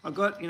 I've got,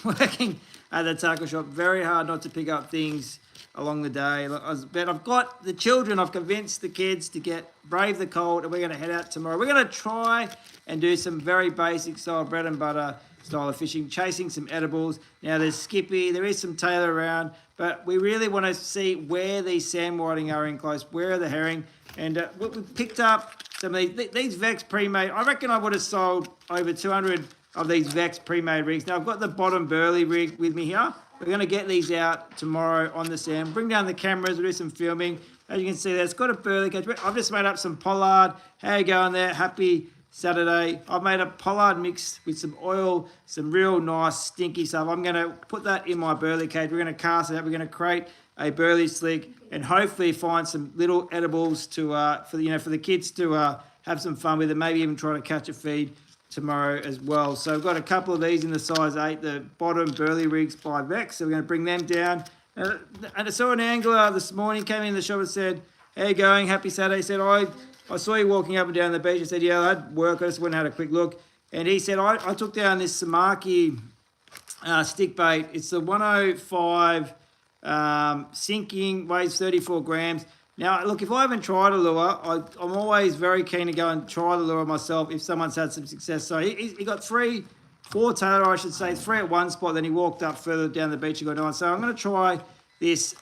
working at the tackle shop, very hard not to pick up things along the day. But I've got the children, I've convinced the kids to brave the cold, and we're going to head out tomorrow. We're going to try and do some very basic style bread and butter style of fishing, chasing some edibles. Now there's Skippy, there is some tailor around, but we really want to see where these sand whiting are in close, where are the herring, and we picked up some of these Vex pre-made. I reckon I would have sold over 200 of these Vex pre-made rigs. Now I've got the bottom burley rig with me here. We're going to get these out tomorrow on the sand. Bring down the cameras, we'll do some filming. As you can see there, it's got a burley cage. I've just made up some pollard. How you going there? Happy Saturday. I've made a pollard mix with some oil, some real nice stinky stuff. I'm going to put that in my burley cage. We're going to cast it out. We're going to create a burley slick and hopefully find some little edibles to for the kids to have some fun with it. Maybe even try to catch a feed tomorrow as well. So I've got a couple of these in the size 8, the bottom burley rigs by Vex. So we're going to bring them down. And I saw an angler this morning, came in the shop and said, how you going? Happy Saturday. He said, I saw you walking up and down the beach. I said, yeah, I had work. I just went and had a quick look. And he said, I took down this Samaki stick bait. It's the 105 sinking, weighs 34 grams. Now, look, if I haven't tried a lure, I'm always very keen to go and try the lure myself if someone's had some success. So he got 4 tailor, I should say, 3 at one spot. Then he walked up further down the beach and got 9. So I'm going to try this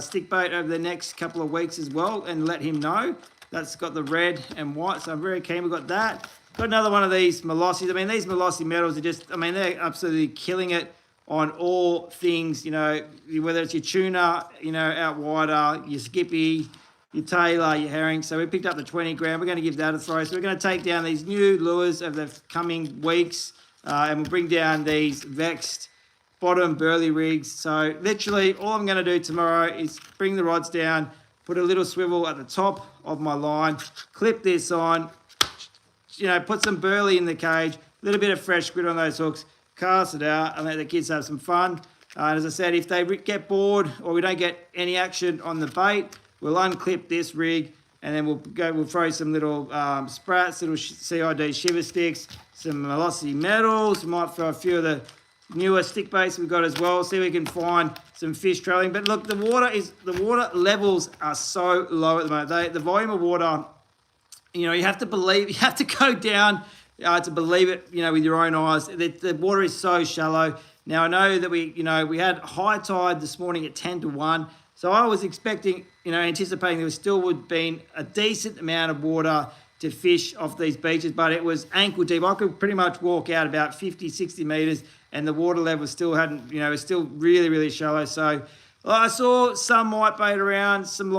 stick bait over the next couple of weeks as well and let him know. That's got the red and white, so I'm very keen. We've got that. Got another one of these Molossis. I mean, these Molossi metals are just, they're absolutely killing it on all things, whether it's your tuna, out wider, your Skippy, your tailor, your herring. So we picked up the 20 gram. We're going to give that a throw. So we're going to take down these new lures over the coming weeks, and we'll bring down these vexed bottom burley rigs. So literally all I'm going to do tomorrow is bring the rods down, put a little swivel at the top of my line, clip this on, put some burley in the cage, a little bit of fresh squid on those hooks, cast it out, and let the kids have some fun. And as I said, if they get bored or we don't get any action on the bait, we'll unclip this rig, and then we'll throw some little sprats, little CID shiver sticks, some Molossi metals. We might throw a few of the newer stick baits we've got as well. See if we can find some fish trailing. But look, the water levels are so low at the moment. The volume of water, you have to go down to believe it, with your own eyes. The water is so shallow. Now I know that we had high tide this morning at 10 to 1. So I was expecting, anticipating there still would be a decent amount of water to fish off these beaches, but it was ankle deep. I could pretty much walk out about 50, 60 metres and the water level still was still really, really shallow. So I saw some whitebait around, some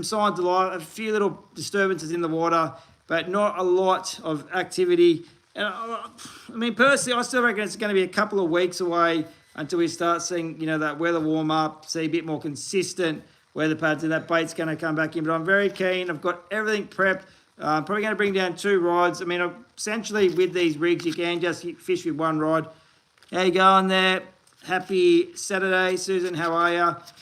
signs of life, a few little disturbances in the water, but not a lot of activity. And personally, I still reckon it's going to be a couple of weeks away until we start seeing, that weather warm up, see a bit more consistent weather patterns, and that bait's going to come back in. But I'm very keen. I've got everything prepped. I'm probably going to bring down 2 rods. Essentially with these rigs, you can just fish with 1 rod. How you going there? Happy Saturday, Susan. How are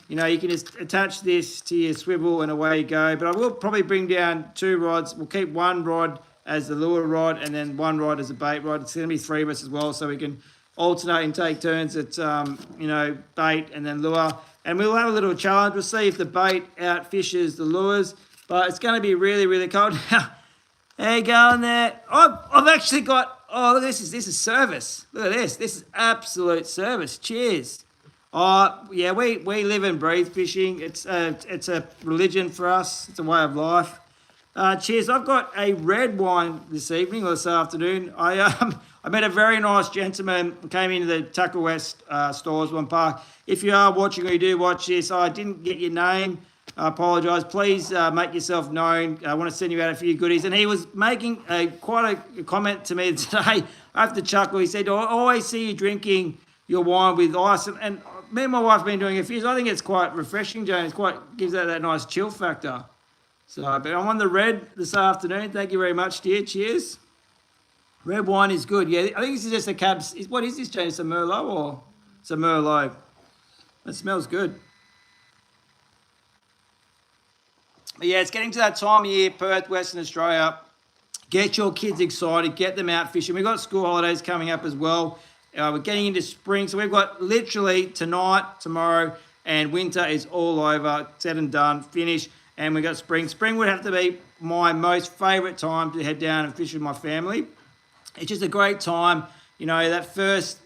you? You can just attach this to your swivel and away you go. But I will probably bring down 2 rods. We'll keep 1 rod as the lure rod and then 1 rod as a bait rod. It's going to be 3 of us as well, so we can alternate and take turns at, bait and then lure. And we'll have a little challenge. We'll see if the bait outfishes the lures. But it's going to be really, really cold. How you going there? I've actually got, look, this is service. Look at this. This is absolute service. Cheers. Yeah, we live and breathe fishing. It's a religion for us. It's a way of life. Cheers. I've got a red wine this evening or this afternoon. I met a very nice gentleman who came into the Tucker West stores, one park. If you are watching or you do watch this, I didn't get your name. I apologise. Please make yourself known. I want to send you out a few goodies. And he was making quite a comment to me today. I have to chuckle. He said, I always see you drinking your wine with ice. And me and my wife have been doing it for years. I think it's quite refreshing, James. Gives that nice chill factor. So, but I'm on the red this afternoon. Thank you very much, dear. Cheers. Red wine is good. Yeah, I think this is just a cab. What is this, James? A Merlot or it's a Merlot? It smells good. But yeah, it's getting to that time of year, Perth, Western Australia. Get your kids excited. Get them out fishing. We've got school holidays coming up as well. We're getting into spring, so we've got literally tonight, tomorrow, and winter is all over, said and done, finished, and we got spring. Spring would have to be my most favourite time to head down and fish with my family. It's just a great time, that first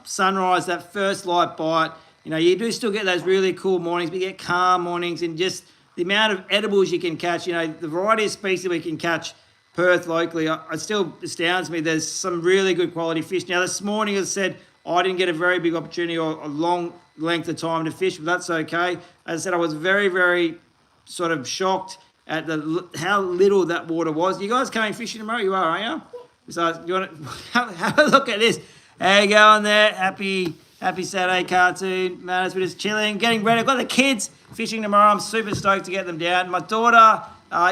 sunrise, that first light bite. You do still get those really cool mornings, but you get calm mornings, and just the amount of edibles you can catch, the variety of species we can catch Perth locally, it still astounds me. There's some really good quality fish. Now, this morning, as I said, I didn't get a very big opportunity or a long length of time to fish, but that's okay. As I said, I was very, very sort of shocked at how little that water was. You guys coming fishing tomorrow? You are, aren't you? So you want to have a look at this. How you going there? Happy Saturday cartoon. Man, we're just chilling, getting ready. I've got the kids fishing tomorrow. I'm super stoked to get them down. My daughter,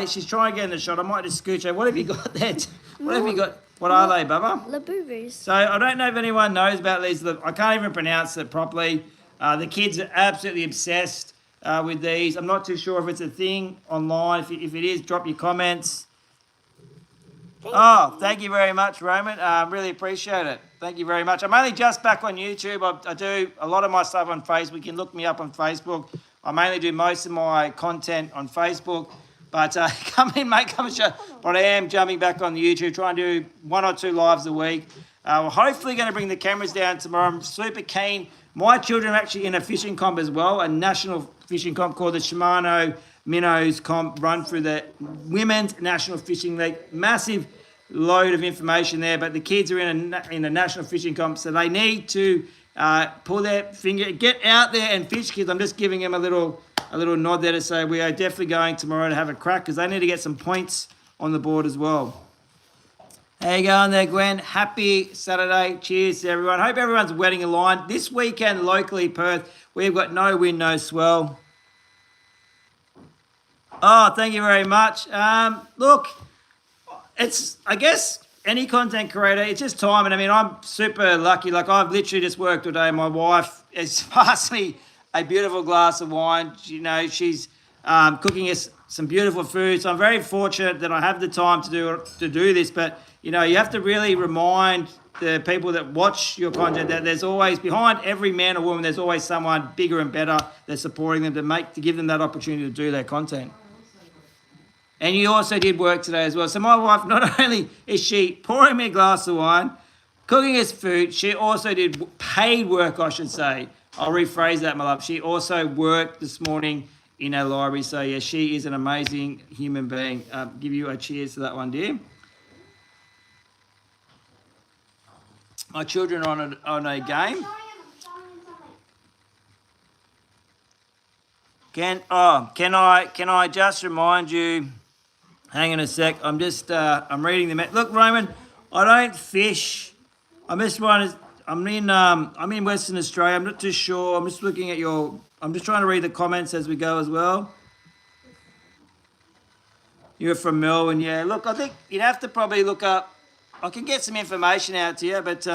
she's trying to get in the shot. I might just scooch her. What have you got there? What have you got? What are they, Bubba? Labubus. So I don't know if anyone knows about these. I can't even pronounce it properly. The kids are absolutely obsessed with these. I'm not too sure if it's a thing online. If it is, drop your comments. Thank you very much, Roman. Really appreciate it. Thank you very much. I'm only just back on YouTube. I do a lot of my stuff on Facebook. You can look me up on Facebook. I mainly do most of my content on Facebook. But come in, mate, come and show. But I am jumping back on the YouTube, trying to do 1 or 2 lives a week. We're hopefully going to bring the cameras down tomorrow. I'm super keen. My children are actually in a fishing comp as well, a national fishing comp called the Shimano Minnows comp, run through the Women's National Fishing League. Massive load of information there, but the kids are in a national fishing comp, so they need to pull their finger, get out there and fish, kids. I'm just giving them a little nod there to say we are definitely going tomorrow to have a crack, because they need to get some points on the board as well. How you going there, Gwen? Happy Saturday. Cheers to everyone. Hope everyone's wetting a line. This weekend, locally, Perth, we've got no wind, no swell. Thank you very much. Look, it's, I guess, any content creator, it's just time. And I mean, I'm super lucky. Like, I've literally just worked all day. My wife has passed me a beautiful glass of wine. She's cooking us some beautiful food. So I'm very fortunate that I have the time to do this. But, you have to really remind the people that watch your content that there's always, behind every man or woman, there's always someone bigger and better that's supporting them to give them that opportunity to do their content. And you also did work today as well. So my wife, not only is she pouring me a glass of wine, cooking us food, she also did paid work, I should say. I'll rephrase that, my love. She also worked this morning in our library. So, yeah, she is an amazing human being. Give you a cheers to that one, dear. My children are on a game. Can I just remind you? Hang on a sec. I'm reading the look, Roman. I don't fish. I'm in Western Australia. I'm not too sure. I'm just looking at I'm just trying to read the comments as we go as well. You're from Melbourne, yeah. Look, I think you'd have to probably look up. I can get some information out to you, but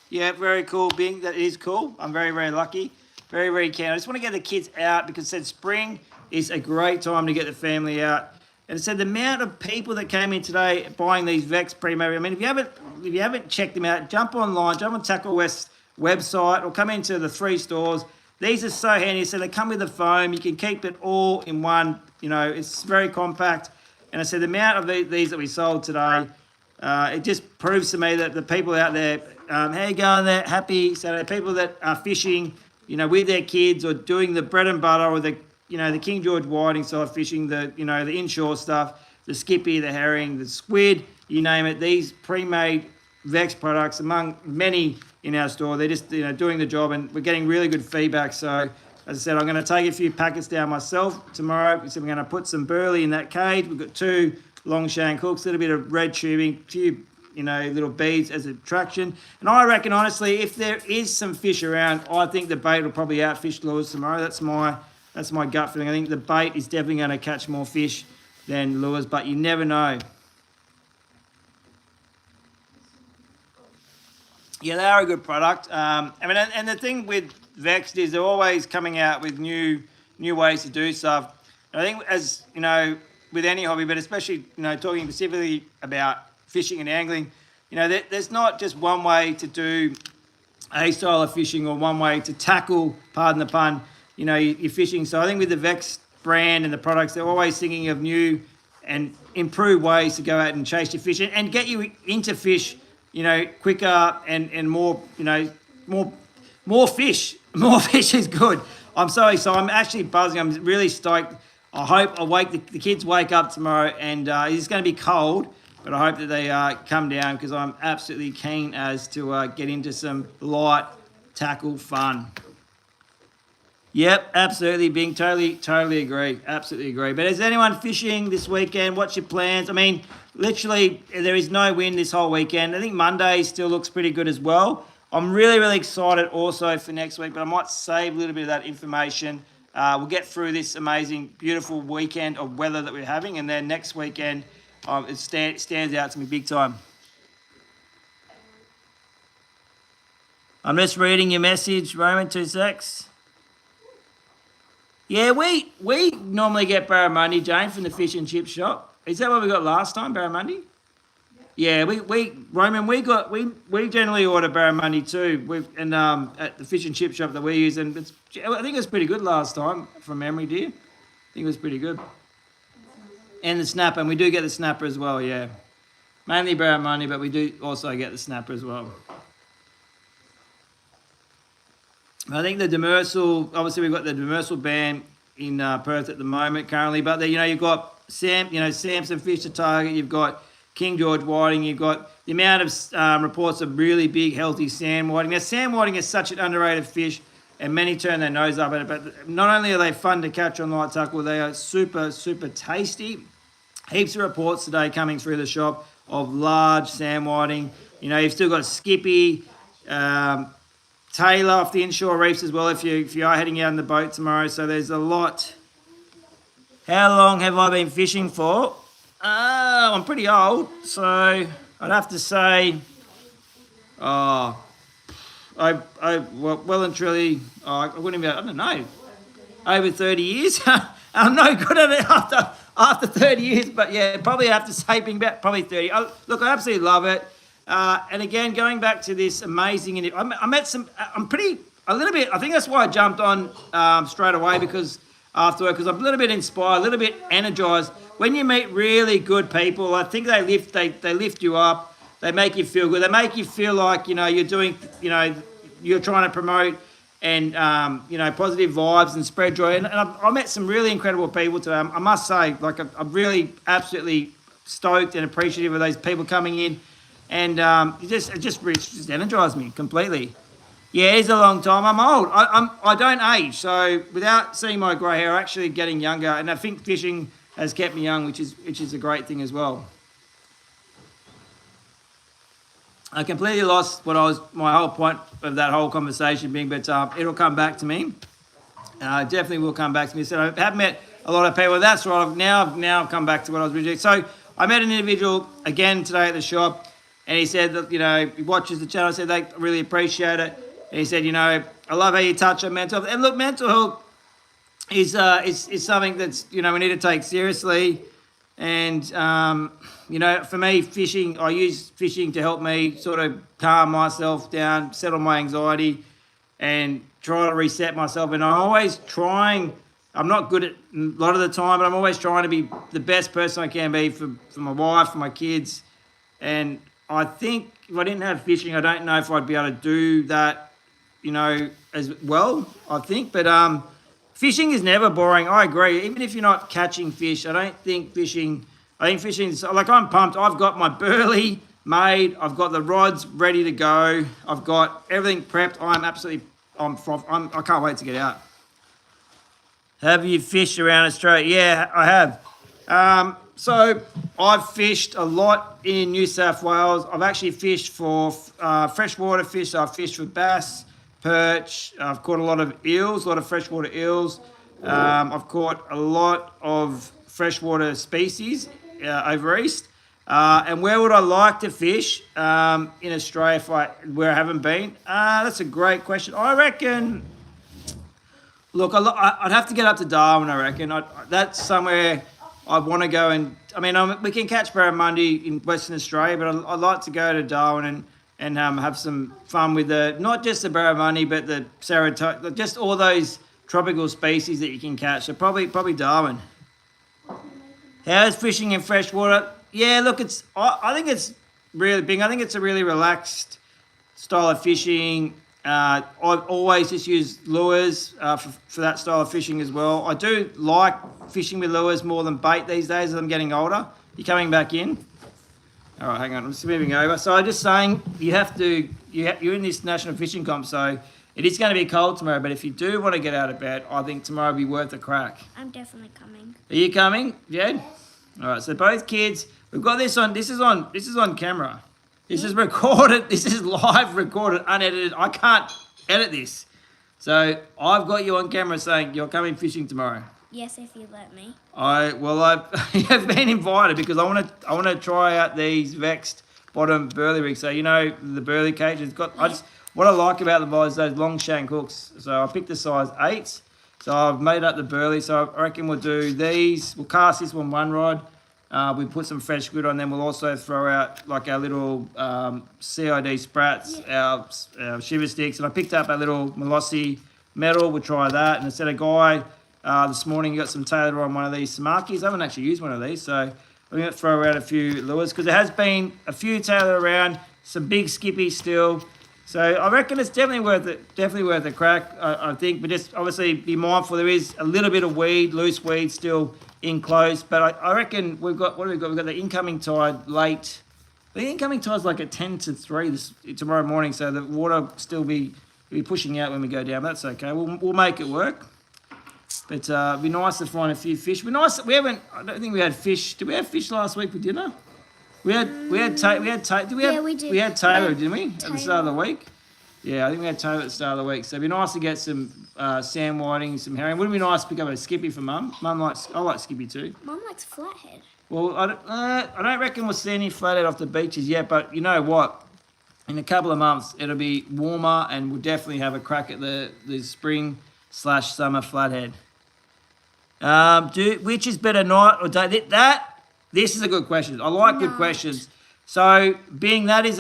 yeah, very cool. Being that it is cool. I'm very, very lucky. Very, very keen. I just want to get the kids out because I said spring is a great time to get the family out. And it said the amount of people that came in today buying these Vex Primo. I mean, if you haven't checked them out, jump online, jump on Tackle West's website, or come into the 3 stores. These are so handy. So they come with a foam. You can keep it all in one. It's very compact. And I said the amount of these that we sold today, it just proves to me that the people out there, how you going there? Happy Saturday. People that are fishing, with their kids or doing the bread and butter or the King George whiting side fishing, the inshore stuff, the skippy, the herring, the squid, you name it. These pre-made Vex products, among many in our store, they're just doing the job, and we're getting really good feedback. So, as I said, I'm going to take a few packets down myself tomorrow. So we're going to put some burley in that cage. We've got 2 long shank hooks, a little bit of red tubing, a few little beads as attraction. And I reckon, honestly, if there is some fish around, I think the bait will probably outfish lures tomorrow. That's my gut feeling. I think the bait is definitely going to catch more fish than lures, but you never know. Yeah, they are a good product. And the thing with Vex is they're always coming out with new ways to do stuff. And I think, as with any hobby, but especially talking specifically about fishing and angling, there's not just one way to do a style of fishing or one way to tackle, pardon the pun, your fishing. So I think with the Vex brand and the products, they're always thinking of new and improved ways to go out and chase your fish and get you into fish, quicker and more, more fish. More fish is good. I'm so excited. I'm actually buzzing. I'm really stoked. I hope the kids wake up tomorrow and it's going to be cold, but I hope that they come down because I'm absolutely keen as to get into some light tackle fun. Yep, absolutely, Bing. Totally agree. Absolutely agree. But is anyone fishing this weekend? What's your plans? I mean, literally, there is no wind this whole weekend. I think Monday still looks pretty good as well. I'm really excited also for next week, but I might save a little bit of that information. We'll get through this amazing, beautiful weekend of weather that we're having, and then next weekend, it stands out to me big time. I'm just reading your message, Roman, 2 secs. Yeah, we normally get barramundi, Jane, from the fish and chip shop. Is that what we got last time, barramundi? Yeah, Roman, we generally order barramundi too. At the fish and chip shop that we use, and I think it was pretty good last time from memory, dear. I think it was pretty good. And the snapper, and we do get the snapper as well, yeah. Mainly barramundi, but we do also get the snapper as well. I think the demersal, obviously we've got the demersal ban in Perth at the moment currently, but you've got Samson fish to target, you've got King George whiting, you've got the amount of reports of really big, healthy sand whiting. Now, sand whiting is such an underrated fish, and many turn their nose up at it, but not only are they fun to catch on light tackle, they are super tasty. Heaps of reports today coming through the shop of large sand whiting. You've still got Skippy, Taylor off the inshore reefs as well if you are heading out on the boat tomorrow. So there's a lot. How long have I been fishing for? I'm pretty old, so I'd have to say, well and truly, I wouldn't even, I don't know, over 30 years. I'm no good at it after 30 years, but yeah, probably have to say being about probably 30. Look, I absolutely love it. And again, going back to this amazing, I met some, a little bit, I think that's why I jumped on straight away because I'm a little bit inspired, a little bit energized. When you meet really good people, I think they lift you up, they make you feel good, they make you feel like, you're doing, you're trying to promote and, positive vibes and spread joy. And I met some really incredible people today. I must say, like, I'm really absolutely stoked and appreciative of those people coming in. And it just energized me completely. Yeah, it's a long time. I'm old. I don't age. So without seeing my grey hair, I'm actually getting younger. And I think fishing has kept me young, which is a great thing as well. I completely lost my whole point of that whole conversation being, but it'll come back to me. Definitely will come back to me. So I have met a lot of people. That's right. I've come back to what I was doing. So I met an individual again today at the shop, and he said that he watches the channel. I said they really appreciate it, and he said I love how you touch on mental health. And look, mental health is something that's we need to take seriously. And for me, fishing, I use fishing to help me sort of calm myself down, settle my anxiety, and try to reset myself. And I'm always trying. I'm not good at a lot of the time, but I'm always trying to be the best person I can be for my wife, for my kids. And I think if I didn't have fishing, I don't know if I'd be able to do that, as well, I think. But fishing is never boring. I agree. Even if you're not catching fish, I think fishing is, like, I'm pumped. I've got my burley made. I've got the rods ready to go. I've got everything prepped. I can't wait to get out. Have you fished around Australia? Yeah, I have. So I've fished a lot in New South Wales. I've actually fished for freshwater fish. So I've fished for bass, perch. I've caught a lot of eels, a lot of freshwater eels. I've caught a lot of freshwater species over east. And where would I like to fish in Australia where I haven't been? That's a great question. I reckon... Look, I'd have to get up to Darwin, I reckon. That's somewhere I want to go. And I mean, we can catch barramundi in Western Australia, but I'd like to go to Darwin and have some fun with not just the barramundi, but the Saratoga, just all those tropical species that you can catch. So probably Darwin. How's fishing in freshwater? Yeah, look, I think it's really big. I think it's a really relaxed style of fishing. I've always just used lures for that style of fishing as well. I do like fishing with lures more than bait these days as I'm getting older. You coming back in? All right, hang on. I'm just moving over. So I'm just saying you're in this national fishing comp, so it is going to be cold tomorrow. But if you do want to get out of bed, I think tomorrow will be worth a crack. I'm definitely coming. Are you coming, Jed? All right. So both kids, we've got this on. This is on camera. This is recorded. This is live recorded, unedited. I can't edit this. So I've got you on camera saying you're coming fishing tomorrow. Yes, if you let me. I've been invited because I want to try out these vexed bottom burley rigs. So the burley cage has got. What I like about them is those long shank hooks. So I picked the size 8. So I've made up the burley. So I reckon we'll do these. We'll cast this one rod. We put some fresh squid on them. We'll also throw out like our little CID sprats, our shiver sticks, and I picked up a little Molossi metal. We'll try that. And instead of guy. This morning you got some tailor on one of these Samakis. I haven't actually used one of these, so I'm going to throw out a few lures because there has been a few tailor around, some big skippies still. So I reckon it's definitely worth a crack, I think. But just obviously be mindful there is a little bit of loose weed still in close. But I reckon we've got We've got the incoming tide late. The incoming tide's like at 10 to 3 tomorrow morning, so the water still be pushing out when we go down. But that's okay. We'll make it work. But it'd be nice to find a few fish. I don't think we had fish. Did we have fish last week for dinner? We had tailor, didn't we? At the start of the week. Yeah, I think we had tailor at the start of the week. So it'd be nice to get some sand whiting, some herring. Wouldn't it be nice to pick up a skippy for Mum? I like skippy too. Mum likes flathead. Well, I don't reckon we'll see any flathead off the beaches yet. But you know what? In a couple of months, it'll be warmer, and we'll definitely have a crack at the spring/summer flathead. Which is better, night or day? This is a good question. I like good questions. So, being that is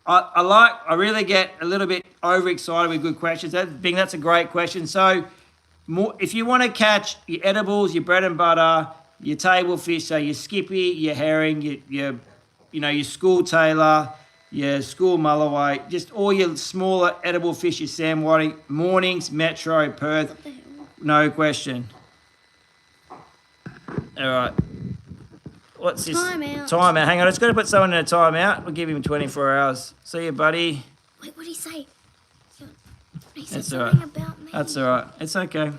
I really get a little bit overexcited with good questions. That's a great question. So, if you want to catch your edibles, your bread and butter, your table fish, so your skippy, your herring, your school tailor, your school mulloway, just all your smaller edible fish, your Sam Whiting, mornings, Metro, Perth, no question. All right. What's this? Timeout. Timeout. Hang on. It's got to put someone in a timeout. We'll give him 24 hours. See you, buddy. Wait, what did he say? He said That's something all right. about me. That's all right. It's okay.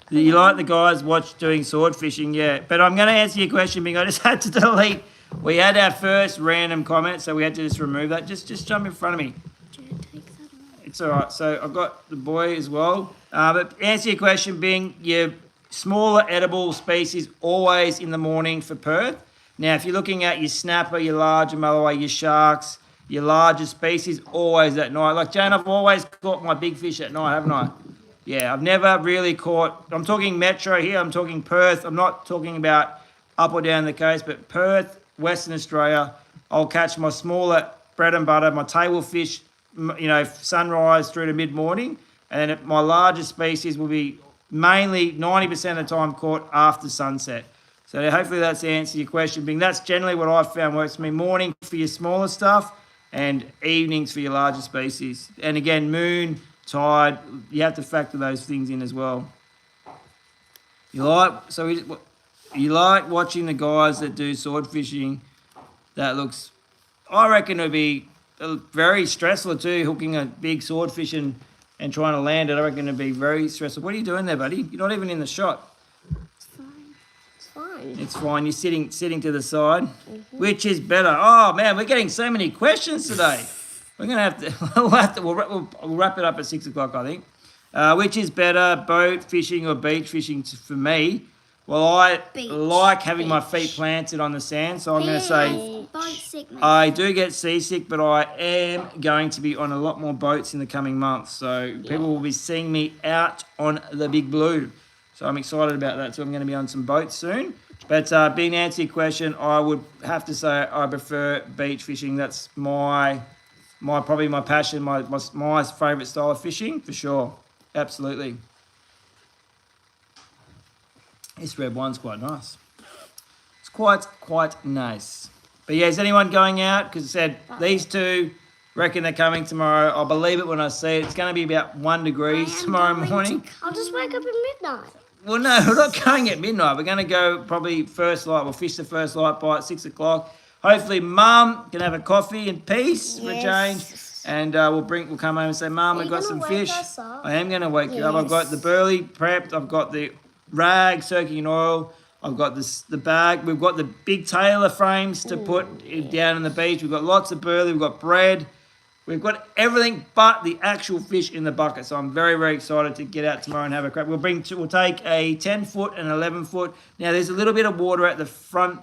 You like the guys doing sword fishing? Yeah. But I'm going to answer your question because I just had to delete. We had our first random comment, so we had to just remove that. Just jump in front of me. It's all right. So I've got the boy as well. But answer your question, being your smaller edible species always in the morning for Perth. Now, if you're looking at your snapper, your larger mulloway, your sharks, your larger species, always at night. Like Jane, I've always caught my big fish at night, haven't I? Yeah, I've never really caught. I'm talking Metro here. I'm talking Perth. I'm not talking about up or down the coast, but Perth, Western Australia. I'll catch my smaller bread and butter, my table fish, sunrise through to mid-morning. And then my larger species will be mainly 90% of the time caught after sunset. So hopefully that's the answer to your question. Being that's generally what I've found works for me. Morning for your smaller stuff and evenings for your larger species. And again, moon, tide, you have to factor those things in as well. You like watching the guys that do sword fishing. I reckon it would be very stressful too, hooking a big swordfish and trying to land it. I reckon it'd be very stressful. What are you doing there, buddy? You're not even in the shot. It's fine. It's fine. You're sitting to the side. Mm-hmm. Which is better? Oh man, we're getting so many questions today. We're gonna have to. We'll wrap it up at 6 o'clock, I think. Which is better, boat fishing or beach fishing for me? Well, I like having my feet planted on the sand, so I'm going to say I do get seasick, but I am going to be on a lot more boats in the coming months. So people will be seeing me out on the big blue. So I'm excited about that. So I'm going to be on some boats soon. But being to answer your question, I would have to say I prefer beach fishing. That's my probably my passion, my favourite style of fishing for sure. Absolutely. This red wine's quite nice. It's quite nice. But yeah, is anyone going out? Because I said these two reckon they're coming tomorrow. I'll believe it when I see it. It's going to be about 1 degree tomorrow morning. I'll just wake up at midnight. Well, no, we're not going at midnight. We're going to go probably first light. We'll fish the first light by at 6 o'clock. Hopefully, Mum can have a coffee in peace for a change. And we'll come home and say, Mum, we've got some fish. I am going to wake you up. I've got the burley prepped. I've got the rag soaking in oil. I've got the bag. We've got the big tailor frames to put down on the beach. We've got lots of burley. We've got bread. We've got everything but the actual fish in the bucket. So I'm very, very excited to get out tomorrow and have a crack. We'll take a 10-foot and 11-foot. Now, there's a little bit of water at the front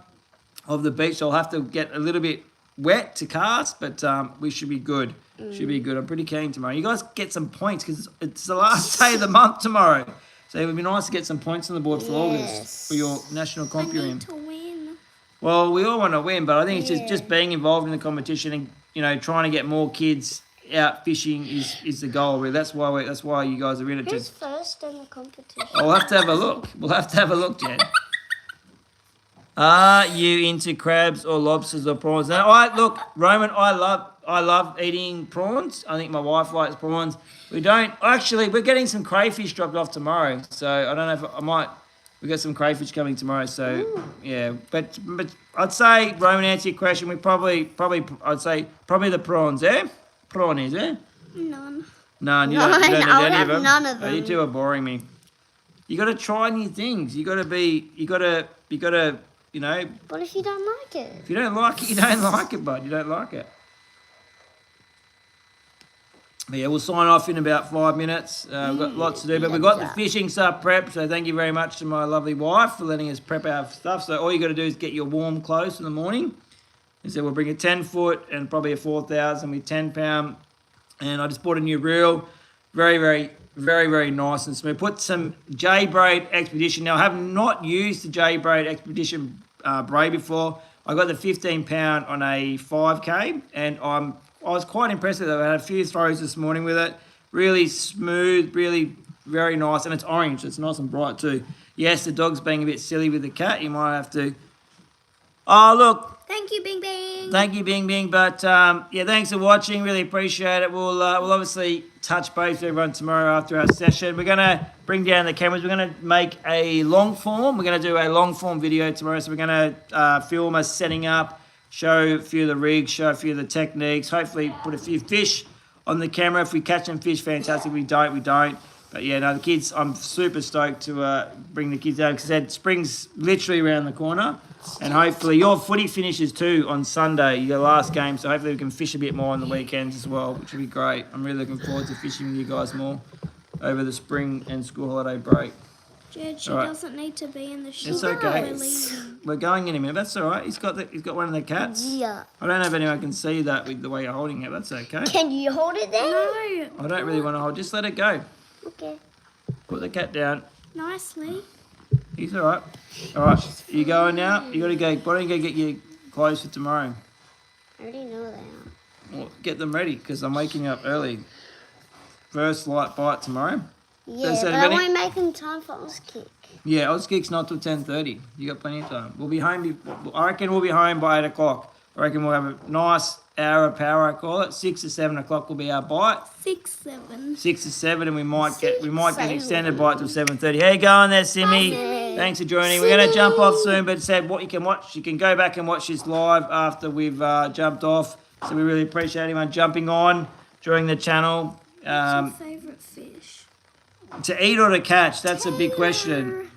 of the beach. So I'll have to get a little bit wet to cast, but we should be good. Should be good. I'm pretty keen tomorrow. You guys get some points because it's the last day of the month tomorrow. So it would be nice to get some points on the board for August for your national comp you're in. I need to win. Well, we all want to win, but I think it's just being involved in the competition and trying to get more kids out fishing is the goal. Really, that's why you guys are in it. Who's first in the competition? We'll have to have a look. We'll have to have a look, Jen. Are you into crabs or lobsters or prawns? Now, look, Roman, I love eating prawns. I think my wife likes prawns. We're getting some crayfish dropped off tomorrow. So I don't know if we got some crayfish coming tomorrow. So yeah, but I'd say, Roman, answer your question. I'd say the prawns, eh? Prawnies, eh? None. You don't need any of them. None of them. Oh, you two are boring me. You got to try new things. You got to, What if you don't like it? If you don't like it, you don't like it, bud. You don't like it. But yeah, we'll sign off in about 5 minutes. We've got lots to do, but we've got the fishing stuff prepped. So thank you very much to my lovely wife for letting us prep our stuff. So all you got to do is get your warm clothes in the morning. And so we'll bring a 10-foot and probably a 4,000 with 10-pound. And I just bought a new reel. Very, very, very, very nice and smooth. Put some J-Braid Expedition. Now, I have not used the J-Braid Expedition braid before. I got the 15-pound on a 5K, and I was quite impressed with it. I had a few throws this morning with it. Really smooth, really very nice, and it's orange. So it's nice and bright too. Yes, the dog's being a bit silly with the cat. You might have to... Oh, look. Thank you, Bing Bing. Thank you, Bing Bing. But, yeah, thanks for watching. Really appreciate it. We'll obviously touch base with everyone tomorrow after our session. We're going to bring down the cameras. We're going to make a long form. We're going to do a long form video tomorrow. So we're going to film us setting up, show a few of the rigs, show a few of the techniques, hopefully put a few fish on the camera. If we catch them fish, fantastic. If we don't, we don't. But yeah, no, the kids, I'm super stoked to bring the kids out because spring's literally around the corner. And hopefully your footy finishes too on Sunday, your last game. So hopefully we can fish a bit more on the weekends as well, which will be great. I'm really looking forward to fishing with you guys more over the spring and school holiday break. Jed, she doesn't need to be in the show. It's okay. We're going in a minute. That's all right. He's got one of the cats. Yeah. I don't know if anyone can see that with the way you're holding it. That's okay. Can you hold it there? No. I don't really want to hold. Just let it go. Okay. Put the cat down. Nicely. He's all right. All right. You going now? You got to go. Why don't you go get your clothes for tomorrow? I already know they are. Well, get them ready because I'm waking up early. First light bite tomorrow. Yeah, but I won't make them time for Auskick. Yeah, Auskick's not till 10:30. You got plenty of time. We'll be home. I reckon we'll be home by 8 o'clock. I reckon we'll have a nice hour of power. I call it 6 or 7 o'clock will be our bite. 6, 7. 6 or 7, and we might get an extended bite till 7:30. How you going there, Simmy? Thanks for joining. We're going to jump off soon, but said what you can watch. You can go back and watch this live after we've jumped off. So we really appreciate anyone jumping on during the channel. What's your favourite fish? To eat or to catch? That's a big question.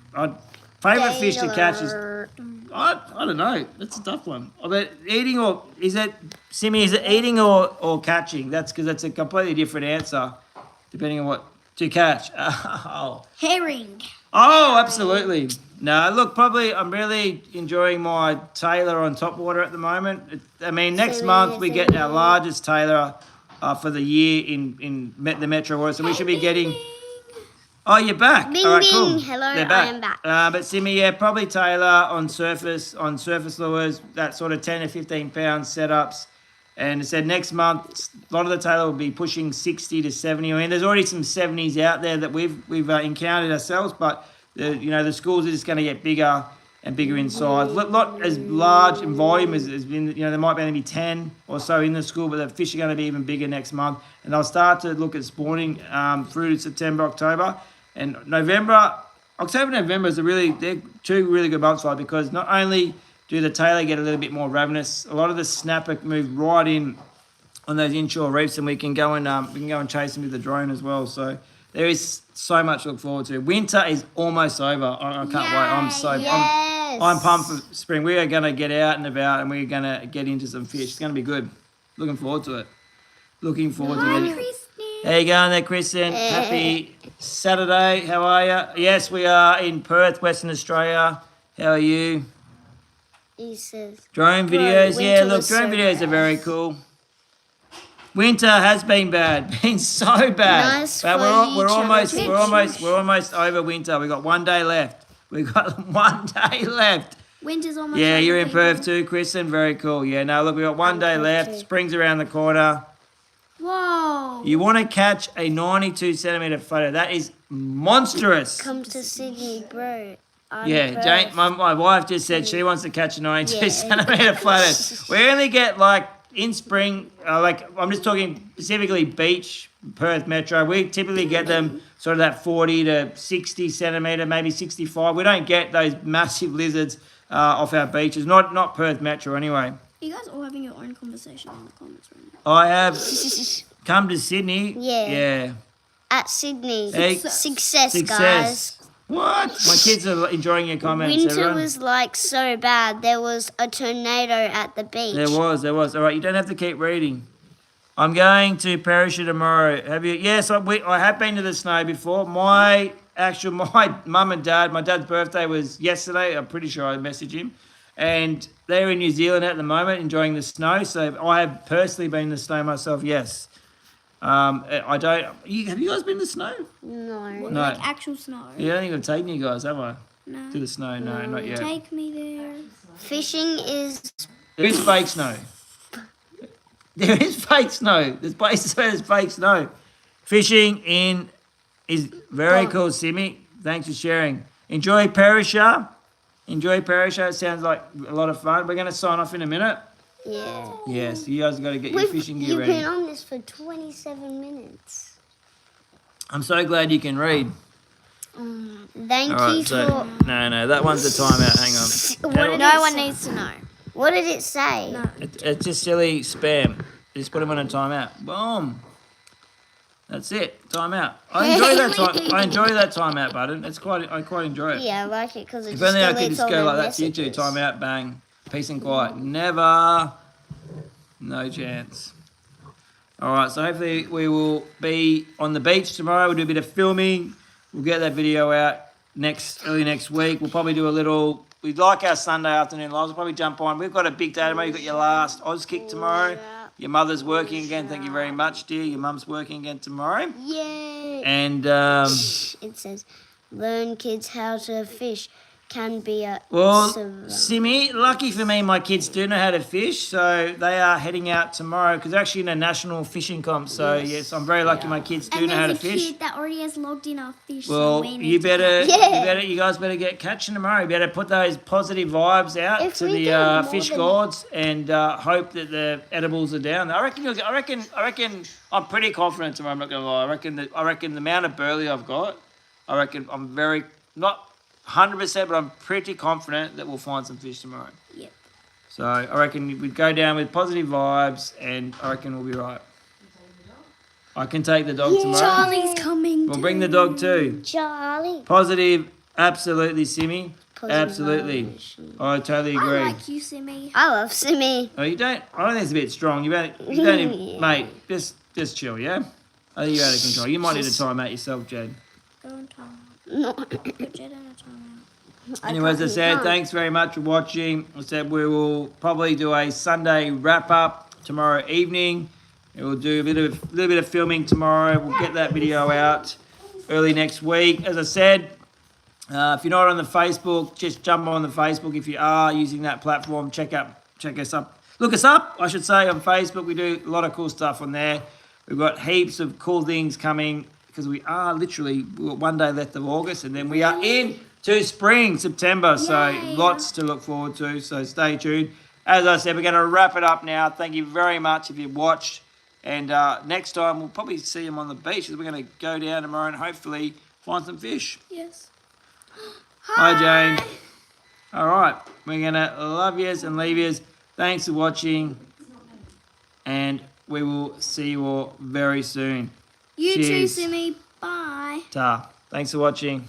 Favourite fish to catch is... I don't know. That's a tough one. But eating or... Simmy, is it eating or catching? That's because that's a completely different answer, depending on what... To catch. Herring. Oh, absolutely. No, look, probably I'm really enjoying my tailor on top water at the moment. Next month we get our largest tailor for the year in the Metro water. So we should be getting... Oh, you're back. Bing, All right, bing. cool. Hello, They're I am back. But Simi, yeah, probably Taylor on surface lures, that sort of 10 to 15 pound setups. And it said next month, a lot of the Taylor will be pushing 60 to 70. I mean, there's already some 70s out there that we've encountered ourselves, but the schools are just going to get bigger and bigger in size. Not as large in volume as been, there might only be 10 or so in the school, but the fish are going to be even bigger next month. And they'll start to look at spawning through to September, October. And October, November they're two really good months, like, because not only do the tailor get a little bit more ravenous, a lot of the snapper move right in on those inshore reefs, and we can go and chase them with the drone as well. So there is so much to look forward to. Winter is almost over. I can't wait. I'm pumped for spring. We are going to get out and about, and we're going to get into some fish. It's going to be good. Looking forward to it. Looking forward to it. How you going there, Kristen? Happy Saturday. How are you? Yes, we are in Perth, Western Australia. How are you? He says. Drone videos. Yeah, look, drone videos are very cool. Winter has been bad, been so bad. Nice, but we're almost over winter. We got 1 day left. Winter's almost. Yeah, over, you're in people. Perth too, Kristen. Very cool. Yeah, no, look, we got 1 day left. Spring's around the corner. Whoa. You want to catch a 92 centimetre photo? That is monstrous. Come to Sydney, bro. Yeah, Jane, my wife just said she wants to catch a 92 centimetre photo. We only get in spring, I'm just talking specifically beach, Perth Metro. We typically get them sort of that 40 to 60 centimetre, maybe 65. We don't get those massive lizards off our beaches, not Perth Metro anyway. You guys all having your own conversation in the comments right now. I have come to Sydney. Yeah. At Sydney. Success, Success. guys. What? My kids are enjoying your comments. Winter everyone. was so bad. There was a tornado at the beach. There was. All right, you don't have to keep reading. I'm going to Perisher tomorrow. Have you? Yes, I have been to the snow before. My mum and dad, my dad's birthday was yesterday. I'm pretty sure I messaged him. And they're in New Zealand at the moment enjoying the snow. So I have personally been in the snow myself, yes. I don't. Have you guys been to the snow? No. No. Like actual snow. Yeah, I don't think I've taken you guys, have I? No. To the snow? No, not yet. Take me there. Fishing is. There is fake snow. There is fake snow. There's places where there's fake snow. Fishing is very cool, Simi. Thanks for sharing. Enjoy Perisher. It sounds like a lot of fun. We're going to sign off in a minute. Yeah. Yes, you guys have got to get your fishing gear ready. You've been on this for 27 minutes. I'm so glad you can read. Thank All right, you so, for. No, that one's a timeout. Hang on. No one needs to know. What did it say? No. It's just silly spam. Just put them on a timeout. Boom. That's it. Timeout. I enjoy that timeout button. I quite enjoy it. Yeah, I like it because it If just only I could deletes just all go the like that to messages. YouTube. Timeout. Bang. Peace and quiet. Never. No chance. All right. So hopefully we will be on the beach tomorrow. We'll do a bit of filming. We'll get that video out early next week. We'll probably do a little. We like our Sunday afternoon lives. We'll probably jump on. We've got a big day tomorrow. You've got your last Oz kick tomorrow. Yeah. Your mother's working again. Thank you very much, dear. Your mum's working again tomorrow. Yay. And it says, learn kids how to fish can be a... Simi, lucky for me, my kids do know how to fish. So they are heading out tomorrow because they're actually in a national fishing comp. So, yes I'm very lucky my kids do know how to fish. And there's a kid that already has logged in our fish. Well, so you guys better get catching tomorrow. You better put those positive vibes out to the fish gourds and hope that the edibles are down. I reckon. I'm pretty confident tomorrow. I'm not gonna lie. I reckon the amount of burley I've got. I reckon I'm very not 100%, but I'm pretty confident that we'll find some fish tomorrow. Yep. So I reckon we'd go down with positive vibes, and I reckon we'll be right. I can take the dog tomorrow. Charlie's coming. We'll bring the dog too. Charlie. Positive, absolutely, Simi. Positive Absolutely. vibration. I totally agree. I like you, Simi. I love Simi. Oh, you don't? I don't think it's a bit strong. You don't even, mate, just chill, yeah? I think you're out of control. You might need to time out yourself, Jade. Go and time out. No. Put Jade in a time out. Anyway, as I said, thanks very much for watching. I said we will probably do a Sunday wrap-up tomorrow evening. We'll do a little bit of filming tomorrow. We'll get that video out. early next week. As I said, if you're not on the Facebook, just jump on the Facebook. If you are using that platform, check us up. Look us up, I should say, on Facebook. We do a lot of cool stuff on there. We've got heaps of cool things coming because we've got 1 day left of August, and then we are into spring, September. So lots to look forward to. So stay tuned. As I said, we're going to wrap it up now. Thank you very much if you watched. And next time we'll probably see them on the beach. We're going to go down tomorrow and hopefully find some fish. Yes. Hi, Jane. All right. We're going to love yous and leave yous. Thanks for watching. And we will see you all very soon. You too, Cheers. Simi. Bye. Ta. Thanks for watching.